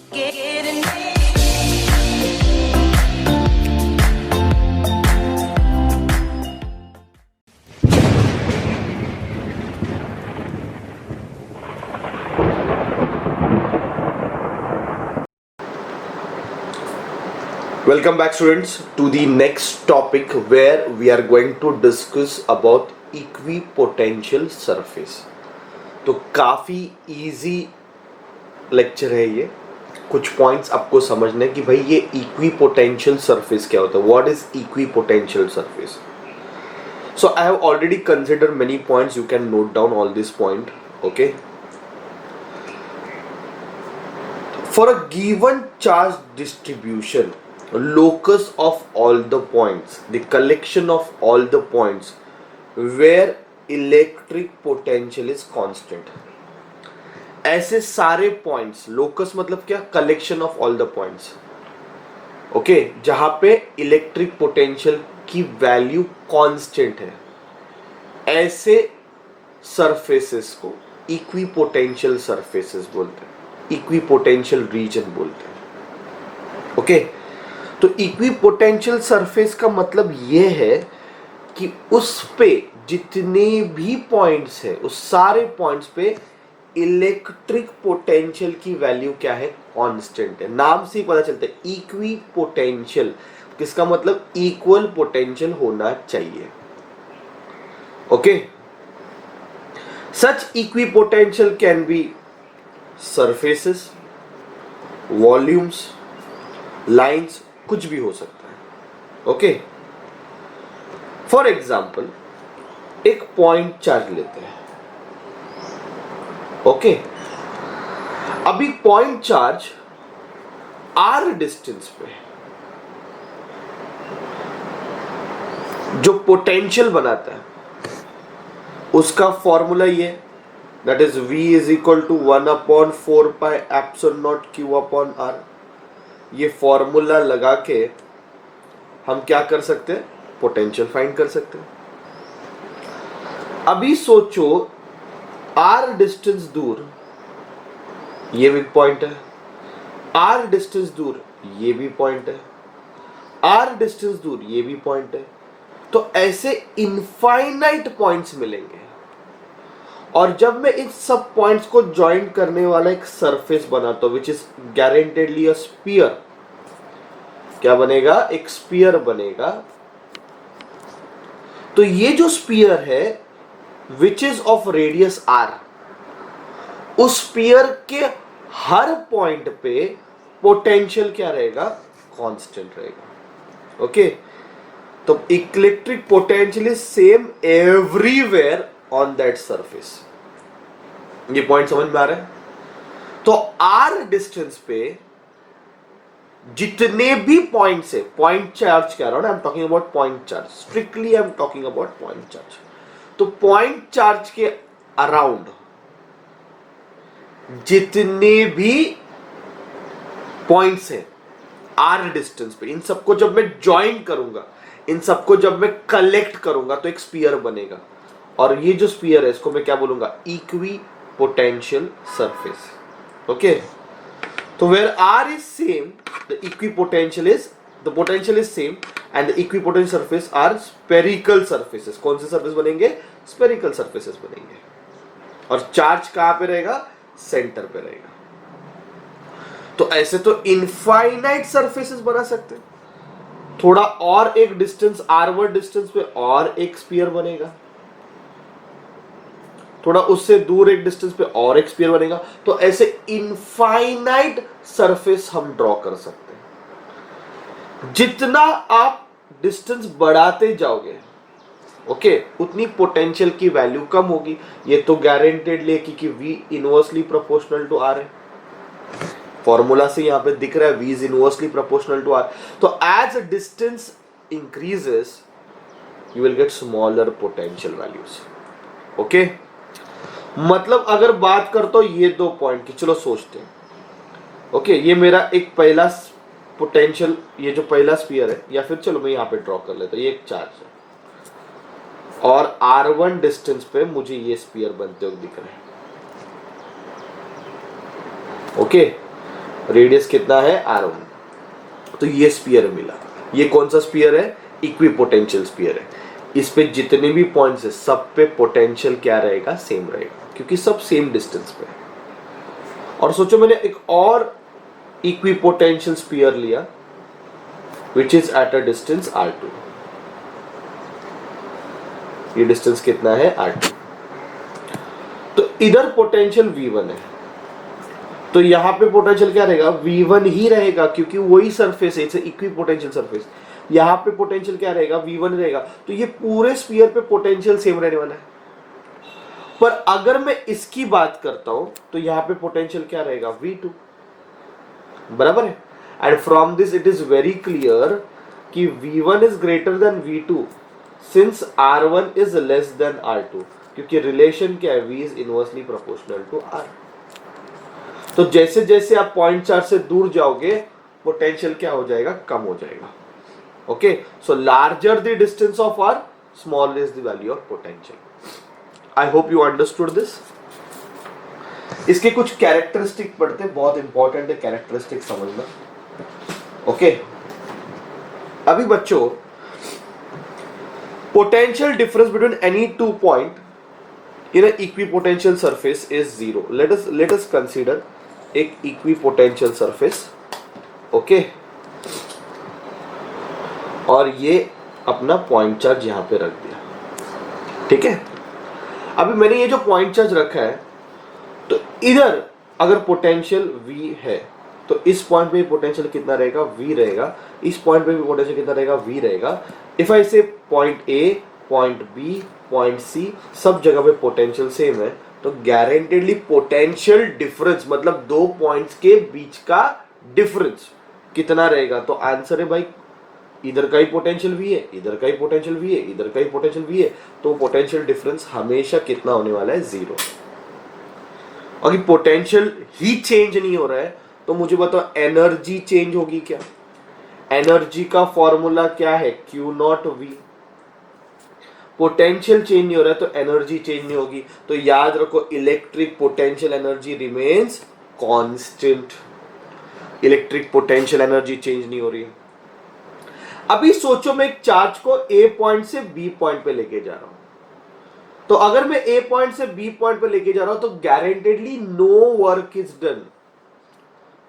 Welcome back students to the next topic where we are going to discuss about equipotential surface. तो काफ़ी easy lecture है ये. कुछ points आपको समझने कि भाई ये equipotential surface क्या होता है. What is equipotential surface? So I have already considered many points. You can note down all this point. Okay. For a given charge distribution, locus of all the points, the collection of all the points where electric potential is constant. ऐसे सारे points, locus मतलब क्या? Collection of all the points. Okay, जहां पे electric potential की value constant है, ऐसे surfaces को इक्विपोटेंशियल सरफेसेस बोलते हैं, इक्विपोटेंशियल रीजन बोलते हैं. ओके, तो इक्विपोटेंशियल सरफेस का मतलब ये है कि उस पे जितने भी पॉइंट्स हैं, उस सारे पॉइंट्स पे इलेक्ट्रिक पोटेंशियल की वैल्यू क्या है? कांस्टेंट है. नाम से ही पता चलता है इक्विपोटेंशियल, किसका मतलब इक्वल पोटेंशियल होना चाहिए. Okay, such equipotential can be surfaces, volumes, lines, कुछ भी हो सकता है. ओके, फॉर एग्जाम्पल एक पॉइंट चार्ज लेते हैं. ओके, अभी पॉइंट चार्ज आर डिस्टेंस पे जो पोटेंशियल बनाता है उसका फॉर्मूला ये, that is V is equal to 1/4 pi epsilon naught Q upon R. ये फॉर्मूला लगा के हम क्या कर सकते हैं? पोटेंशियल फाइंड कर सकते हैं. अभी सोचो R डिस्टेंस दूर ये भी पॉइंट है, R डिस्टेंस दूर ये भी पॉइंट है, R डिस्टेंस दूर ये भी पॉइंट है. तो ऐसे इनफाइनाइट पॉइंट्स मिलेंगे, और जब मैं इन सब पॉइंट्स को ज्वाइन करने वाला एक सरफेस बनाता हूं विच इज गारंटेडली अ स्फीयर, क्या बनेगा? एक स्फीयर बनेगा. तो ये जो स्फीयर है which is of radius R, उस स्फीयर के हर पॉइंट पे पोटेंशियल क्या रहेगा? कांस्टेंट रहेगा. ओके, तो electric potential is same everywhere on that surface. ये पॉइंट समझ में आ रहा है? तो R डिस्टेंस पे जितने भी पॉइंट्स है, पॉइंट चार्ज कह रहा हूं ना, I am talking about point charge, strictly I am talking about point charge. तो पॉइंट चार्ज के अराउंड जितने भी पॉइंट्स हैं R डिस्टेंस पे, इन सबको जब मैं ज्वाइन करूंगा, इन सबको जब मैं कलेक्ट करूंगा तो एक स्फीयर बनेगा. और ये जो स्फीयर है इसको मैं क्या बोलूंगा? Equipotential surface. ओके, तो where R is same, the equipotential is, the potential is same and the equipotential surface are spherical surfaces. कौन से सरफेस बनेंगे? स्पेरिकल सरफेसेस बनेंगे. और चार्ज कहां पे रहेगा? सेंटर पे रहेगा. तो ऐसे तो इनफाइनाइट सरफेसेस बना सकते हैं. थोड़ा और एक डिस्टेंस R1 डिस्टेंस पे और एक स्फीयर बनेगा, थोड़ा उससे दूर एक डिस्टेंस पे और एक स्फीयर बनेगा. तो ऐसे इनफाइनाइट सरफेस हम ड्रॉ कर सकते हैं. जितना आप डिस्टेंस बढ़ाते जाओगे, ओके, उतनी पोटेंशियल की वैल्यू कम होगी. ये तो गारंटेड ले कि V inversely proportional to R है. फॉर्मूला से यहां पे दिख रहा है V is inversely proportional to R. तो as distance increases you will get smaller potential values. Okay, मतलब अगर बात करता हूं ये दो पॉइंट की, चलो सोचते हैं. ओके, ये मेरा एक पहला पोटेंशियल, ये जो पहला स्फीयर है, या फिर चलो मैं यहां पे ड्रॉ कर लेता हूं, ये एक चार्ज है और R1 डिस्टेंस पे मुझे ये स्फीयर बनते हुए दिख रहे हैं. ओके, रेडियस कितना है r1। तो ये स्फीयर मिला। ये कौन सा स्फीयर है? इक्विपोटेंशियल स्फीयर है। इस पे जितने भी पॉइंट्स है सब पे पोटेंशियल क्या रहेगा? सेम रहेगा, क्योंकि सब सेम डिस्टेंस पे है। और सोचो मैंने एक और इक्विपोटेंशियल स्फीयर लिया which is at a distance r2। ये डिस्टेंस कितना है? r2। तो इधर पोटेंशियल v1 है, तो यहां पे पोटेंशियल क्या रहेगा? v1 ही रहेगा, क्योंकि वही सरफेस है, इक्विपोटेंशियल सरफेस। यहां पे पोटेंशियल क्या रहेगा? v1 रहेगा। तो ये पूरे स्फीयर पे पोटेंशियल सेम रहने वाला है। पर अगर मैं इसकी बात करता हूं तो यहां पे पोटेंशियल क्या रहेगा? v2, बराबर है। And from this it is very clear कि v1 is greater than v2 since r1 is less than r2, क्योंकि रिलेशन क्या है? v is inversely proportional to r। तो जैसे जैसे आप पॉइंट चार्ज से दूर जाओगे पोटेंशियल क्या हो जाएगा? कम हो जाएगा। Okay, so larger the distance of r, small is the value of potential. I hope you understood this. इसके कुछ कैरेक्टरिस्टिक पढ़ते, बहुत इंपॉर्टेंट है कैरेक्टरिस्टिक समझना। ओके, अभी बच्चों potential difference between any two point in equipotential surface is zero. Let us consider एक equipotential surface. Okay, और ये अपना पॉइंट चार्ज यहां पे रख दिया, ठीक है। अभी मैंने ये जो पॉइंट चार्ज रखा है, तो इधर अगर पोटेंशियल v है तो इस पॉइंट पे पोटेंशियल कितना रहेगा? v रहेगा। इस पॉइंट पे भी पोटेंशियल कितना रहेगा? v रहेगा। इफ आई से point a, point b, point c, सब जगह पे पोटेंशियल सेम है, तो गारंटेडली पोटेंशियल डिफरेंस मतलब दो पॉइंट्स के बीच का डिफरेंस कितना रहेगा? तो आंसर है भाई इधर का ही पोटेंशियल v है, इधर का ही पोटेंशियल v है, इधर का ही पोटेंशियल v है, तो पोटेंशियल डिफरेंस हमेशा कितना होने वाला है? जीरो। अगर पोटेंशियल ही चेंज नहीं हो रहा है तो मुझे बताओ एनर्जी चेंज होगी क्या? एनर्जी का फॉर्मूला क्या है? Q0V। पोटेंशियल चेंज नहीं हो रहा है तो एनर्जी चेंज नहीं होगी। तो याद रखो electric potential energy remains constant. Electric potential energy change नहीं हो रही है। अभी सोचो मैं एक चार्ज को A पॉइंट से B पॉइंट पे लेके जा रहा हूं, तो अगर मैं A पॉइंट से B पॉइंट पे लेके जा रहा हूं तो guaranteedly no work is done.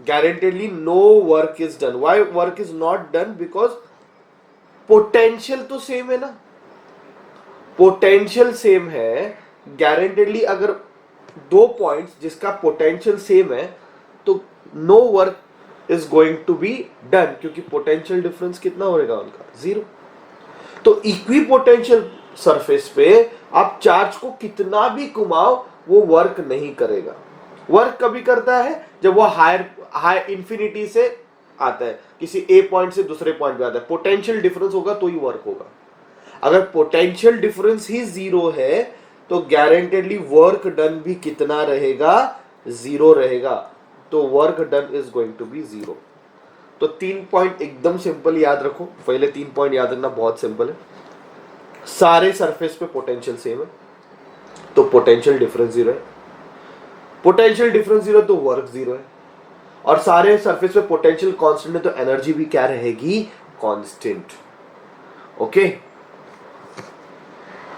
Guaranteedly no work is done. Why work is not done? Because potential तो सेम है ना, पोटेंशियल सेम है। गारंटेडली अगर दो पॉइंट्स जिसका पोटेंशियल सेम है तो no work is going to be done, क्योंकि पोटेंशियल डिफरेंस कितना होगा उनका? जीरो। तो इक्विपोटेंशियल सरफेस पे आप चार्ज को कितना भी घुमाओ वो वर्क नहीं करेगा। वर्क कभी करता है जब वो हाई इंफिनिटी से आता है, किसी ए पॉइंट से दूसरे पॉइंट पे आता है, पोटेंशियल डिफरेंस होगा तो ही वर्क होगा। अगर पोटेंशियल डिफरेंस ही जीरो है तो गारंटेडली वर्क डन भी कितना रहेगा? जीरो रहेगा। तो work done is going to be zero. तो 3 पॉइंट एकदम सिंपल याद रखो। पहले 3 पॉइंट याद रखना बहुत सिंपल है। सारे सरफेस पे पोटेंशियल सेम है तो पोटेंशियल डिफरेंस जीरो है। पोटेंशियल डिफरेंस जीरो तो वर्क जीरो है। और सारे सरफेस पे पोटेंशियल कांस्टेंट है तो एनर्जी भी क्या रहेगी? Constant. Okay,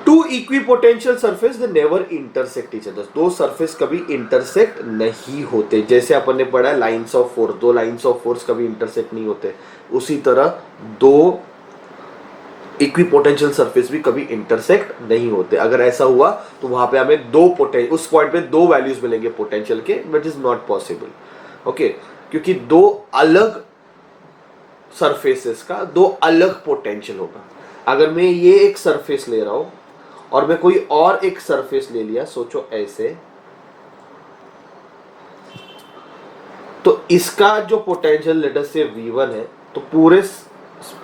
two equipotential surface they never intersect each other. दो सरफेस कभी इंटरसेक्ट नहीं होते। जैसे अपन ने पढ़ा लाइंस ऑफ फोर्स, दो लाइंस ऑफ फोर्स कभी इंटरसेक्ट नहीं होते, उसी तरह दो इक्विपोटेंशियल सरफेस भी कभी इंटरसेक्ट नहीं होते। अगर ऐसा हुआ तो वहां पे हमें दो पोटेंशियल, उस पॉइंट पे दो वैल्यूज मिलेंगे पोटेंशियल के, but is not possible. Okay, क्योंकि दो अलग सरफेसेस का दो अलग पोटेंशियल होगा। अगर मैं ये एक सरफेस ले रहा हूं और मैं कोई और एक सरफेस ले लिया, सोचो ऐसे, तो इसका जो पोटेंशियल लेटर से V1 है तो पूरे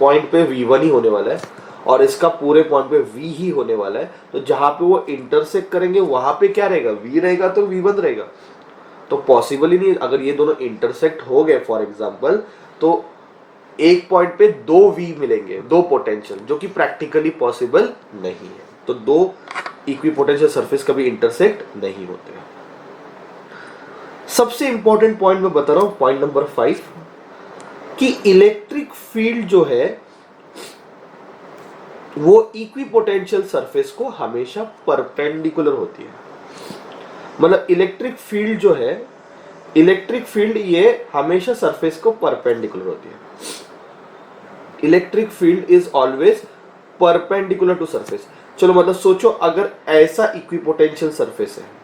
पॉइंट पे V1 ही होने वाला है और इसका पूरे पॉइंट पे V ही होने वाला है। तो जहां पे वो इंटरसेक्ट करेंगे वहां पे क्या रहेगा? V रहेगा तो V1 रहेगा। तो पॉसिबल ही नहीं। अगर ये दोनों इंटरसेक्ट हो गए फॉर एग्जांपल, तो एक पॉइंट पे दो V मिलेंगे, दो पोटेंशियल, जो कि प्रैक्टिकली पॉसिबल नहीं है। तो दो इक्विपोटेंशियल सरफेस कभी इंटरसेक्ट नहीं होते। सबसे इंपॉर्टेंट पॉइंट मैं बता रहा हूं, पॉइंट नंबर 5, कि इलेक्ट्रिक फील्ड जो है वो इक्विपोटेंशियल सरफेस को हमेशा परपेंडिकुलर होती है। मतलब इलेक्ट्रिक फील्ड जो है, इलेक्ट्रिक फील्ड ये हमेशा सरफेस को परपेंडिकुलर होती है। Electric field is always perpendicular to surface. चलो मतलब सोचो, अगर ऐसा इक्विपोटेंशियल सरफेस है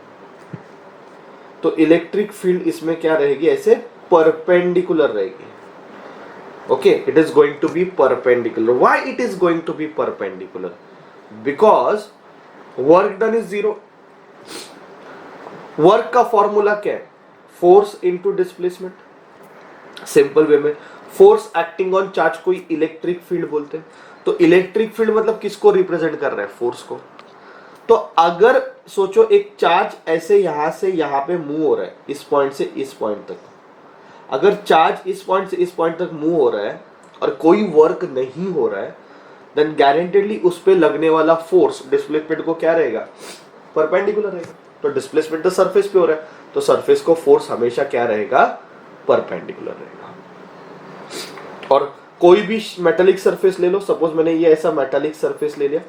तो इलेक्ट्रिक फील्ड इसमें क्या रहेगी, ऐसे परपेंडिकुलर रहेगी। Okay, it is going to be perpendicular. Why it is going to be perpendicular? Because work done is zero. Work का फॉर्मूला क्या है? Force into displacement. Simple way में फोर्स एक्टिंग ऑन चार्ज को electric field बोलते हैं। तो electric field मतलब किसको रिप्रेजेंट कर रहा है? फोर्स को। तो अगर सोचो एक चार्ज ऐसे यहां से यहां पे मूव हो रहा है, इस पॉइंट से इस पॉइंट तक, अगर चार्ज इस पॉइंट से इस पॉइंट तक मूव हो रहा है और कोई वर्क नहीं हो रहा है, देन गारंटेडली उस पे लगने वाला फोर्स डिस्प्लेसमेंट को क्या रहेगा? परपेंडिकुलर रहेगा। तो डिस्प्लेसमेंट तो सरफेस पे हो रहा है, तो सरफेस को फोर्स हमेशा क्या रहेगा? परपेंडिकुलर रहेगा। और कोई भी मेटालिक सरफेस ले लो, सपोज मैंने ये ऐसा मेटालिक सरफेस ले लिया,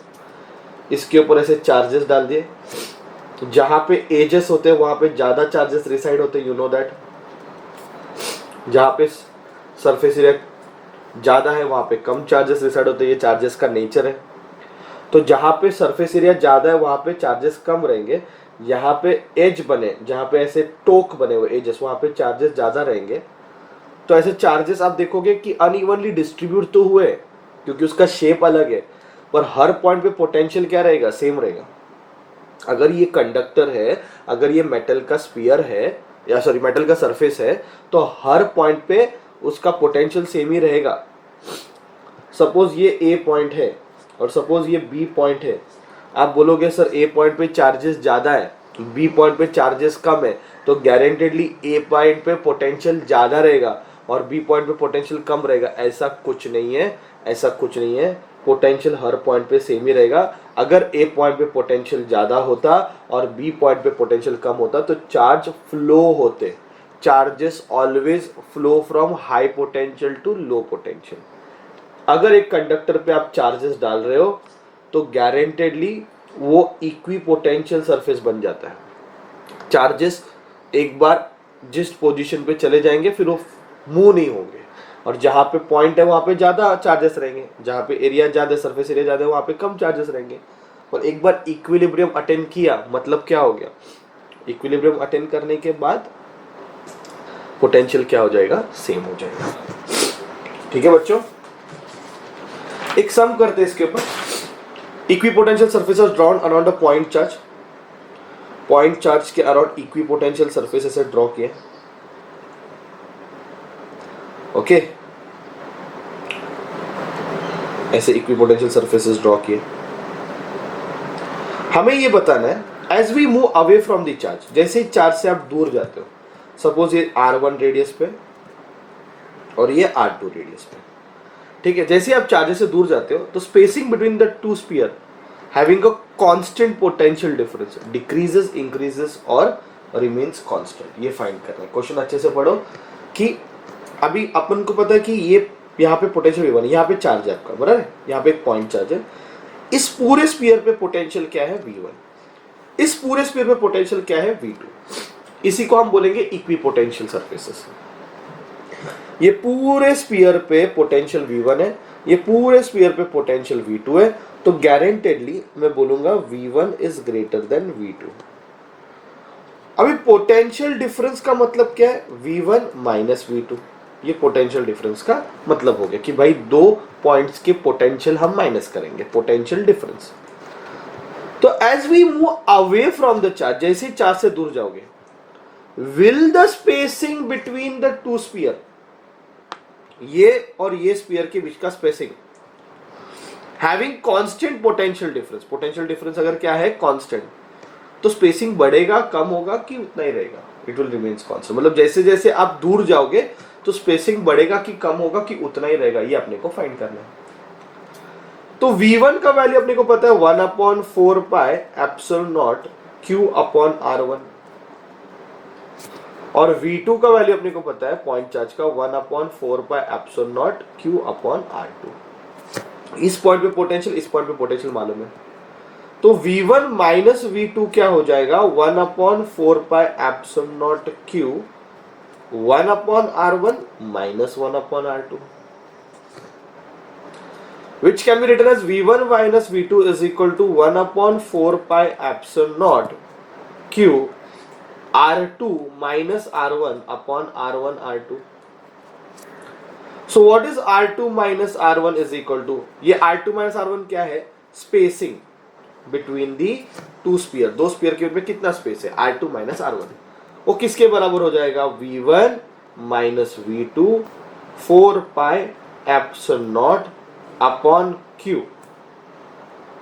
इसके ऊपर ऐसे चार्जेस डाल दिए, जहां पे एजेस होते हैं वहां पे ज्यादा चार्जेस रिसाइड होते हैं, यू नो दैट। जहां पे सरफेस एरिया ज्यादा है वहां पे कम चार्जेस रिसाइड होते हैं, ये चार्जेस का नेचर है। तो जहां पे सरफेस एरिया ज्यादा है वहां पे चार्जेस कम रहेंगे, यहाँ पे एज बने, जहां पे ऐसे टोक बने हुए एजेस, वहां पे चार्जेस ज्यादा रहेंगे। तो ऐसे चार्जेस आप देखोगे कि अनइवनली डिस्ट्रीब्यूट तो हुए क्योंकि उसका शेप अलग है, पर हर पॉइंट पे पोटेंशियल क्या रहेगा? सेम रहेगा। अगर ये कंडक्टर है, अगर ये मेटल का स्फीयर है, या सॉरी मेटल का सरफेस है, तो हर पॉइंट पे उसका पोटेंशियल सेम ही रहेगा। सपोज ये ए पॉइंट है और सपोज ये बी पॉइंट है, आप बोलोगे सर ए पॉइंट पे चार्जेस ज्यादा है, बी पॉइंट पे चार्जेस कम है, तो गारंटेडली ए पॉइंट पे पोटेंशियल ज्यादा रहेगा और बी पॉइंट पे पोटेंशियल कम रहेगा। ऐसा कुछ नहीं है, ऐसा कुछ नहीं है। पोटेंशियल हर पॉइंट पे सेम ही रहेगा। अगर ए पॉइंट पे पोटेंशियल ज्यादा होता और बी पॉइंट पे पोटेंशियल कम होता तो चार्ज फ्लो होते। Charges always flow from high potential to low potential. अगर एक कंडक्टर पे आप चार्जेस डाल रहे हो तो गारंटेडली वो इक्विपोटेंशियल सरफेस बन जाता है। चार्जेस एक बार जिस पोजीशन पे चले जाएंगे फिर वो मूव नहीं होंगे, और जहां पे पॉइंट है वहां पे ज्यादा चार्जेस रहेंगे, जहां पे एरिया ज्यादा, सरफेस एरिया ज्यादा है, वहां पे कम चार्जेस रहेंगे। और एक बार इक्विलिब्रियम अटेन किया मतलब क्या हो गया? इक्विलिब्रियम अटेन करने के बाद पोटेंशियल क्या हो जाएगा? सेम हो जाएगा। ठीक है बच्चों, एक सम करते हैं इसके ऊपर। Equipotential surface drawn around a point charge. Point charge के अराउंड इक्विपोटेंशियल सरफेस ऐसे ड्रॉ किए। ओके, ऐसे इक्विपोटेंशियल सरफेसेस ड्रॉ किए। हमें ये बताना है as we move away from the charge, जैसे ही चार्ज से आप दूर जाते हो, सपोज ये r1 रेडियस पे और ये r2 रेडियस पे, ठीक है। जैसे आप चार्जेस से दूर जाते हो तो spacing between the two sphere having a constant potential difference decreases, increases और रिमेन्स कांस्टेंट। ये फाइंड करना है। क्वेश्चन अच्छे से पढ़ो कि अभी अपन को पता है कि ये यहाँ पे पोटेंशियल V1 है, यहाँ पे चार्ज है आपका, बराबर है, यहाँ पे एक पॉइंट चार्ज है। इस पूरे स्फीयर पे पोटेंशियल क्या है? V1। इस पूरे स्फीयर पे पोटेंशियल क्या है? V2। इसी को हम बोलेंगे इक्विपोटेंशियल सरफेसेस। ये पूरे स्फीयर पे पोटेंशियल V1 है, ये पूरे स्फीयर पे पोटेंशियल V2 है, तो गारंटेडली मैं बोलूंगा V1 is greater than V2। अभी पोटेंशियल डिफरेंस का मतलब क्या है? V1 minus V2। ये पोटेंशियल डिफरेंस का मतलब हो गया कि भाई दो पॉइंट्स के पोटेंशियल हम माइनस करेंगे, पोटेंशियल डिफरेंस। तो as we move away from the charge, जैसे चार्ज से दूर जाओगे, will the spacing between the two sphere, ये और ये स्फीयर के बीच का spacing having constant potential difference, potential difference अगर क्या है? कांस्टेंट, तो स्पेसिंग बढ़ेगा, कम होगा कि उतना ही रहेगा? It will remains constant. मतलब जैसे जैसे आप दूर जाओगे तो स्पेसिंग बढ़ेगा कि कम होगा कि उतना ही रहेगा? ये अपने को फाइंड करना है। तो V1 का वैल्यू अपने को पता है 1/4 pi epsilon naught Q upon R1। और V2 का वैल्यू अपने को पता है पॉइंट चार्ज का 1/4πε0Q/R2। इस पॉइंट पे पोटेंशियल, इस पॉइंट पे पोटेंशियल मालूम है, तो V1 माइनस V2 क्या हो जाएगा 1/4πε0Q 1/R1 minus 1/R2, which can be written as V1 minus V2 is equal to 1/4πε0Q R2 minus R1 upon R1 R2. So what is R2 minus R1 is equal to, ये R2 minus R1 क्या है, spacing between the two sphere, दो spear के बीच में कितना space है, R2 minus R1, वो किसके बराबर हो जाएगा, V1 minus V2 4πε0 upon Q,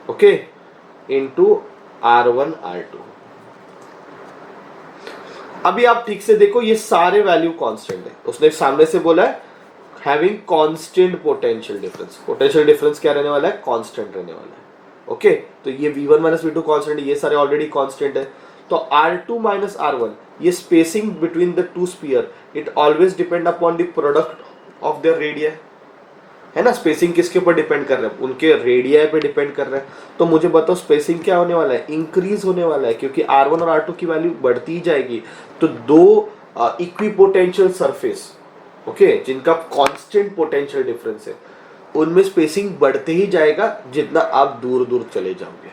okay, into R1 R2। अभी आप ठीक से देखो, ये सारे वैल्यू कांस्टेंट है, उसने सामने से बोला है having constant potential difference, potential difference क्या रहने वाला है, कांस्टेंट रहने वाला है, ओके। तो ये V1 माइनस V2 कांस्टेंट है, ये सारे ऑलरेडी कांस्टेंट है। तो R2 माइनस R1, ये spacing between the two sphere, it always depend upon the product of their radii, है ना। स्पेसिंग किसके ऊपर डिपेंड कर रहा है, उनके रेडिया पे डिपेंड कर रहा है। तो मुझे बताओ स्पेसिंग क्या होने वाला है, इंक्रीज होने वाला है, क्योंकि R1 और R2 की वैल्यू बढ़ती जाएगी। तो दो इक्विपोटेंशियल सरफेस, ओके, जिनका कांस्टेंट पोटेंशियल डिफरेंस है, उनमें स्पेसिंग बढ़ते ही जाएगा जितना आप दूर दूर चले जाओगे,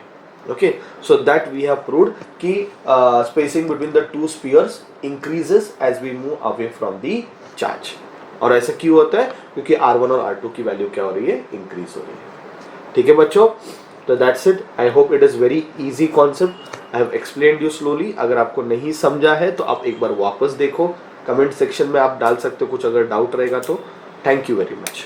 okay. So that we have proved कि spacing between the two spheres increases as we move away from the charge. और ऐसा क्यों होता है, क्योंकि R1 और R2 की वैल्यू क्या हो रही है, इंक्रीज हो रही है। ठीक है बच्चों, तो that's it. I hope it is very easy concept, I have explained you slowly. अगर आपको नहीं समझा है तो आप एक बार वापस देखो, कमेंट सेक्शन में आप डाल सकते हो कुछ अगर डाउट रहेगा तो। Thank you very much.